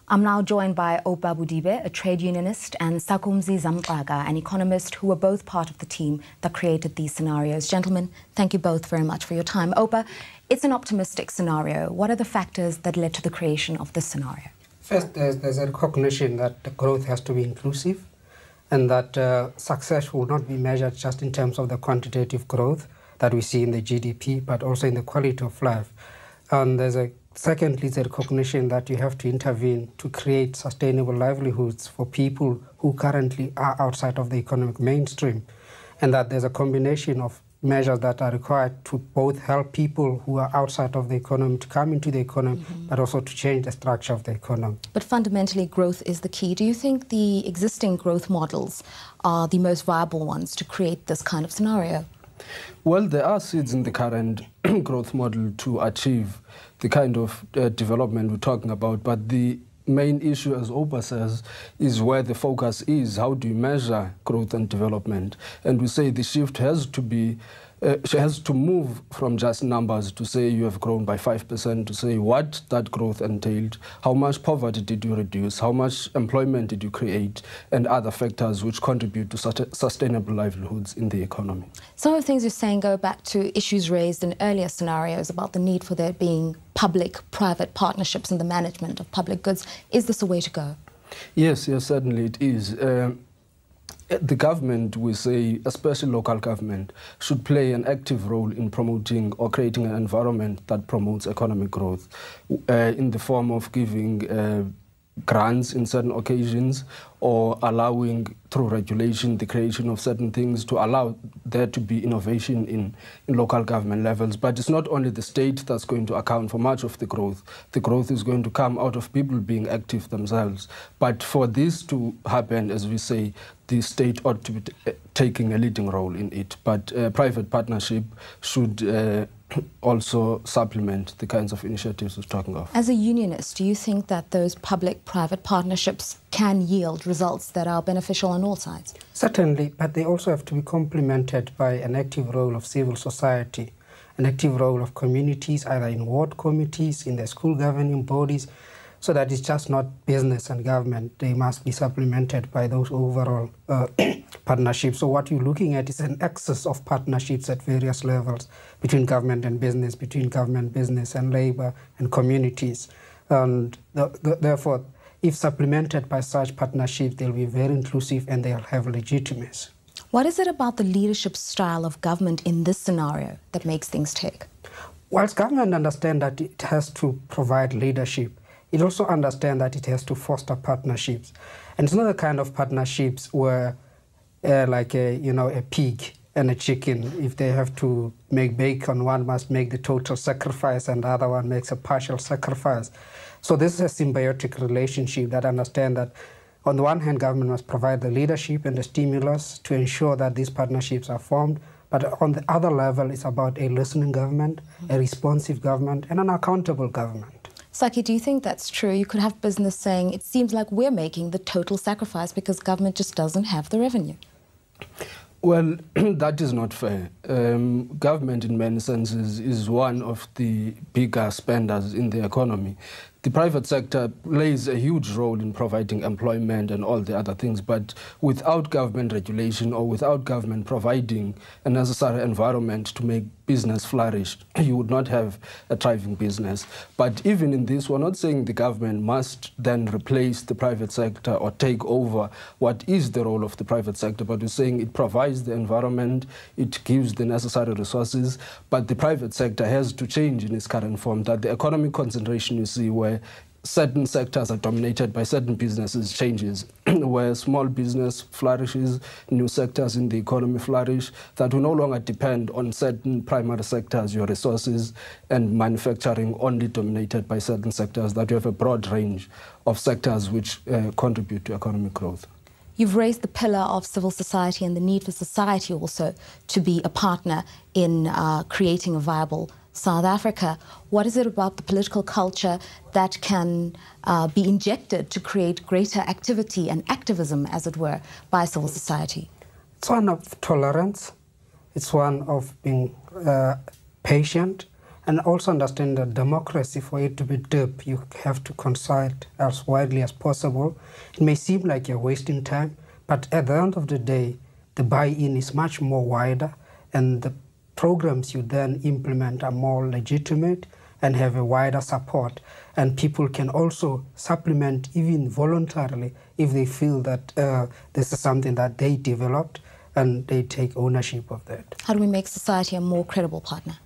I'm now joined by Opa Budibe, a trade unionist, and Sakumzi Zamqaga, an economist, who were both part of the team that created these scenarios. Gentlemen, thank you both very much for your time. Opa, it's an optimistic scenario. What are the factors that led to the creation of this scenario? First, there's a recognition that the growth has to be inclusive and that success will not be measured just in terms of the quantitative growth that we see in the GDP, but also in the quality of life. And secondly, the recognition that you have to intervene to create sustainable livelihoods for people who currently are outside of the economic mainstream, and that there's a combination of measures that are required to both help people who are outside of the economy to come into the economy, but also to change the structure of the economy. But fundamentally, growth is the key. Do you think the existing growth models are the most viable ones to create this kind of scenario? Well, there are seeds in the current growth model to achieve the kind of development we're talking about, but the main issue, as Opa says, is where the focus is. How do you measure growth and development? And we say the shift has to move from just numbers to say you have grown by 5%, to say what that growth entailed, how much poverty did you reduce, how much employment did you create, and other factors which contribute to sustainable livelihoods in the economy. Some of the things you're saying go back to issues raised in earlier scenarios about the need for there being public-private partnerships in the management of public goods. Is this a way to go? Yes, certainly it is. The government, we say, especially local government, should play an active role in promoting or creating an environment that promotes economic growth in the form of giving grants in certain occasions or allowing through regulation the creation of certain things to allow there to be innovation in local government levels. But it's not only the state that's going to account for much of the growth. The growth is going to come out of people being active themselves. But for this to happen, as we say, the state ought to be taking a leading role in it. But private partnership should also supplement the kinds of initiatives we're talking of. As a unionist, do you think that those public-private partnerships can yield results that are beneficial on all sides? Certainly, but they also have to be complemented by an active role of civil society, an active role of communities, either in ward committees, in the school governing bodies, so that it's just not business and government. They must be supplemented by those overall partnerships. So what you're looking at is an excess of partnerships at various levels between government and business, between government, business and labor and communities. And therefore, if supplemented by such partnerships, they'll be very inclusive and they'll have legitimacy. What is it about the leadership style of government in this scenario that makes things tick? Whilst government understands that it has to provide leadership, it also understands that it has to foster partnerships. And it's not the kind of partnerships where, like a pig and a chicken, if they have to make bacon, one must make the total sacrifice and the other one makes a partial sacrifice. So this is a symbiotic relationship that understands that on the one hand, government must provide the leadership and the stimulus to ensure that these partnerships are formed. But on the other level, it's about a listening government, a responsive government, and an accountable government. Saki, do you think that's true? You could have business saying, it seems like we're making the total sacrifice because government just doesn't have the revenue. Well, that is not fair. Government, in many senses, is one of the bigger spenders in the economy. The private sector plays a huge role in providing employment and all the other things, but without government regulation or without government providing a necessary environment to make business flourish, you would not have a thriving business. But even in this, we're not saying the government must then replace the private sector or take over what is the role of the private sector, but we're saying it provides the environment, it gives the necessary resources, but the private sector has to change in its current form, that the economic concentration you see where certain sectors are dominated by certain businesses changes, where small business flourishes, new sectors in the economy flourish, that we no longer depend on certain primary sectors, your resources, and manufacturing only dominated by certain sectors, that you have a broad range of sectors which contribute to economic growth. You've raised the pillar of civil society and the need for society also to be a partner in creating a viable South Africa. What is it about the political culture that can be injected to create greater activity and activism, as it were, by civil society? It's one of tolerance. It's one of being patient, and also understand that democracy, for it to be deep, you have to consult as widely as possible. It may seem like you're wasting time, but at the end of the day, the buy-in is much more wider, and the programs you then implement are more legitimate and have a wider support. And people can also supplement even voluntarily if they feel that this is something that they developed and they take ownership of that. How do we make society a more credible partner?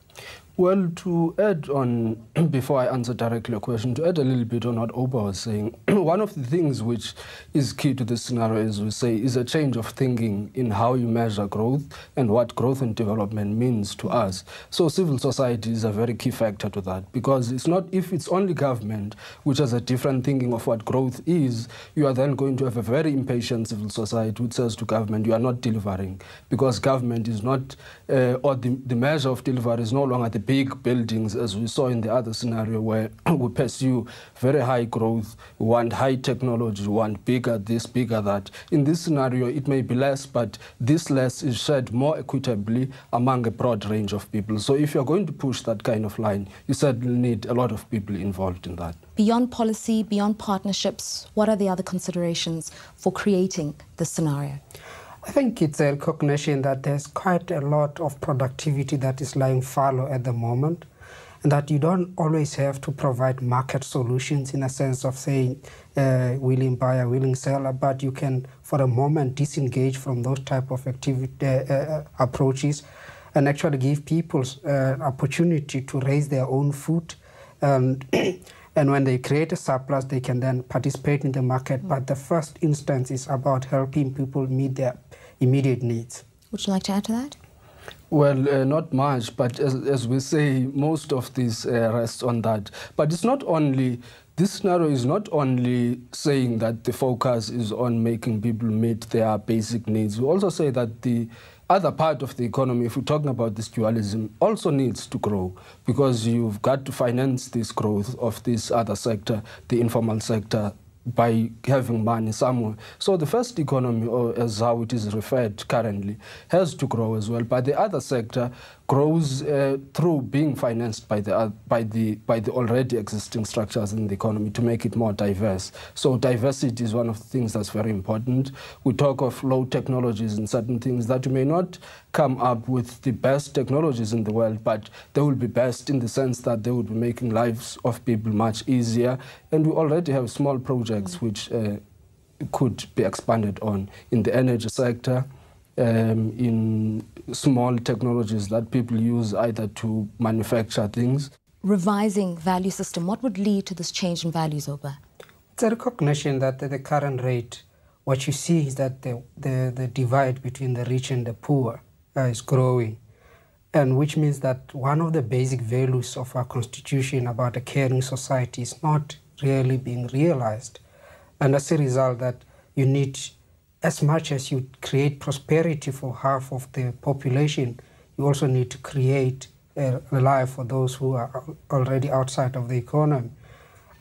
Well, to add on, before I answer directly your question, to add a little bit on what Oba was saying, one of the things which is key to this scenario, as we say, is a change of thinking in how you measure growth and what growth and development means to us. So civil society is a very key factor to that, because it's not, if it's only government which has a different thinking of what growth is, you are then going to have a very impatient civil society which says to government, you are not delivering, because government is not, or the measure of delivery is no longer the big buildings, as we saw in the other scenario where we pursue very high growth, we want high technology, we want bigger this, bigger that. In this scenario, it may be less, but this less is shared more equitably among a broad range of people. So if you're going to push that kind of line, you certainly need a lot of people involved in that. Beyond policy, beyond partnerships, what are the other considerations for creating this scenario? I think it's a recognition that there's quite a lot of productivity that is lying fallow at the moment, and that you don't always have to provide market solutions in a sense of saying willing buyer, willing seller, but you can, for a moment, disengage from those type of approaches and actually give people opportunity to raise their own food. And when they create a surplus, they can then participate in the market. But the first instance is about helping people meet their immediate needs. Would you like to add to that? Well, not much, but as we say, most of this rests on that. But it's not only, this scenario is not only saying that the focus is on making people meet their basic needs. We also say that the other part of the economy, if we're talking about this dualism, also needs to grow, because you've got to finance this growth of this other sector, the informal sector, by having money somewhere. So the first economy, or as how it is referred currently, has to grow as well. But the other sector grows through being financed by the already existing structures in the economy to make it more diverse. So diversity is one of the things that's very important. We talk of low technologies and certain things that you may not come up with the best technologies in the world, but they will be best in the sense that they will be making lives of people much easier. And we already have small projects which could be expanded on in the energy sector, in small technologies that people use either to manufacture things. Revising value system, what would lead to this change in values, Oba? It's a recognition that at the current rate, what you see is that the divide between the rich and the poor is growing, and which means that one of the basic values of our constitution about a caring society is not really being realized. And as a result, that you need, as much as you create prosperity for half of the population, you also need to create a life for those who are already outside of the economy.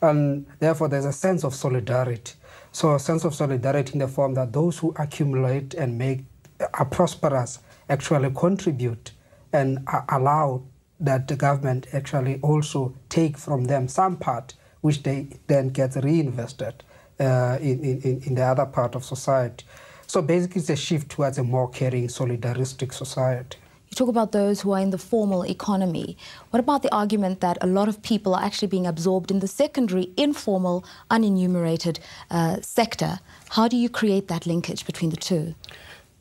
And therefore, there's a sense of solidarity. So a sense of solidarity in the form that those who accumulate and are prosperous actually contribute and allow that the government actually also take from them some part, which they then get reinvested in the other part of society. So basically it's a shift towards a more caring, solidaristic society. You talk about those who are in the formal economy. What about the argument that a lot of people are actually being absorbed in the secondary, informal, unenumerated sector? How do you create that linkage between the two?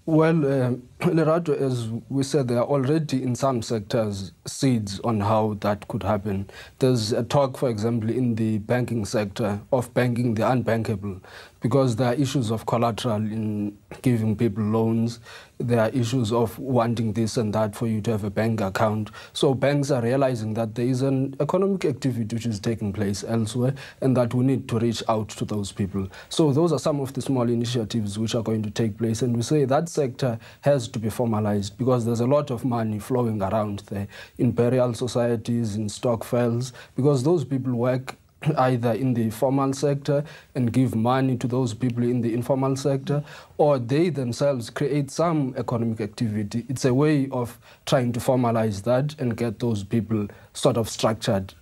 Well, Lerato, as we said, there are already in some sectors seeds on how that could happen. There's a talk, for example, in the banking sector of banking the unbankable, because there are issues of collateral in giving people loans. There are issues of wanting this and that for you to have a bank account. So banks are realizing that there is an economic activity which is taking place elsewhere and that we need to reach out to those people. So those are some of the small initiatives which are going to take place. And we say that sector has to be formalized because there's a lot of money flowing around there in burial societies, in stokvels, because those people work either in the formal sector and give money to those people in the informal sector, or they themselves create some economic activity. It's a way of trying to formalize that and get those people sort of structured.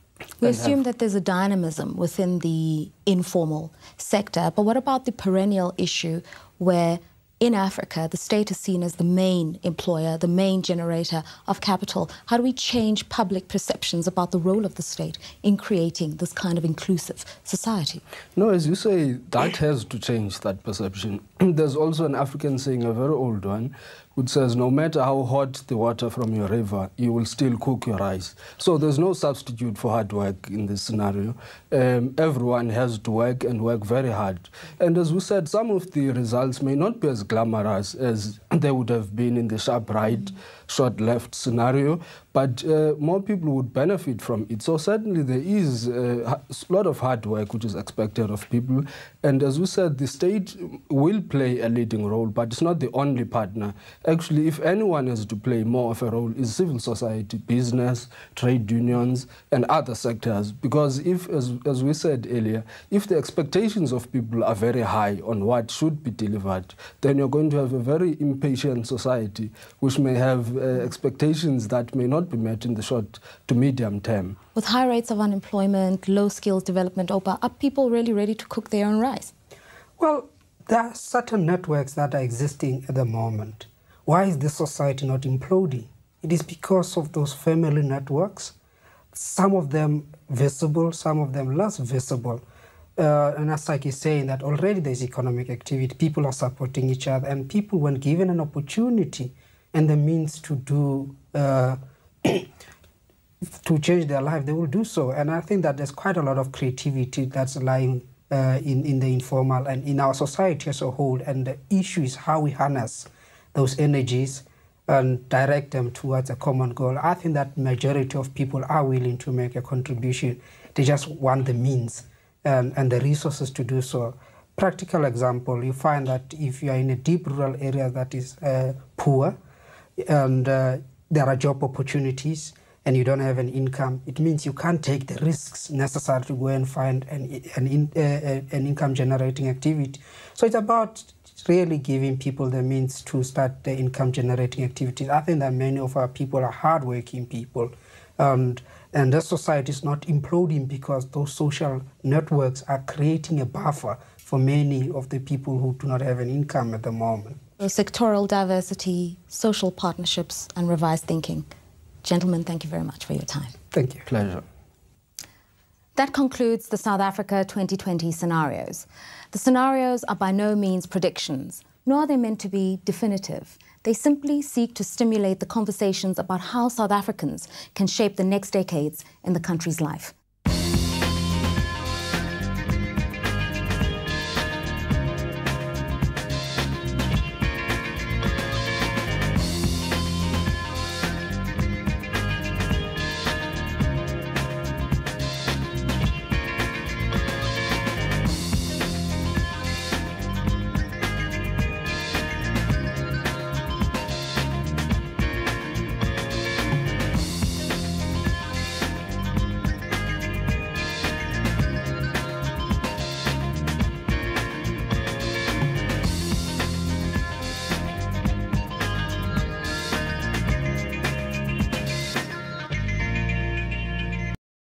We assume that there's a dynamism within the informal sector, but what about the perennial issue where in Africa, the state is seen as the main employer, the main generator of capital? How do we change public perceptions about the role of the state in creating this kind of inclusive society? No, as you say, that has to change, that perception. There's also an African saying, a very old one, which says, no matter how hot the water from your river, you will still cook your rice. So there's no substitute for hard work in this scenario. Everyone has to work and work very hard. And as we said, some of the results may not be as glamorous as they would have been in the sharp right, short left scenario, but more people would benefit from it. So certainly there is a lot of hard work which is expected of people. And as we said, the state will play a leading role, but it's not the only partner. Actually, if anyone has to play more of a role, is civil society, business, trade unions, and other sectors. Because if, as we said earlier, if the expectations of people are very high on what should be delivered, then you're going to have a very impatient society, which may have expectations that may not be met in the short to medium term. With high rates of unemployment, low skills development, are people really ready to cook their own rice? Well, there are certain networks that are existing at the moment. Why is this society not imploding? It is because of those family networks, some of them visible, some of them less visible. And as like is saying that already there's economic activity, people are supporting each other, and people, when given an opportunity and the means to do, to change their life, they will do so. And I think that there's quite a lot of creativity that's lying in the informal and in our society as a whole. And the issue is how we harness those energies and direct them towards a common goal. I think that majority of people are willing to make a contribution. They just want the means and the resources to do so. Practical example, you find that if you are in a deep rural area that is poor and there are job opportunities and you don't have an income, it means you can't take the risks necessary to go and find an income-generating activity. So it's about really giving people the means to start the income-generating activities. I think that many of our people are hardworking people, and the society is not imploding because those social networks are creating a buffer for many of the people who do not have an income at the moment. So sectoral diversity, social partnerships, and revised thinking. Gentlemen, thank you very much for your time. Thank you. Pleasure. That concludes the South Africa 2020 scenarios. The scenarios are by no means predictions, nor are they meant to be definitive. They simply seek to stimulate the conversations about how South Africans can shape the next decades in the country's life.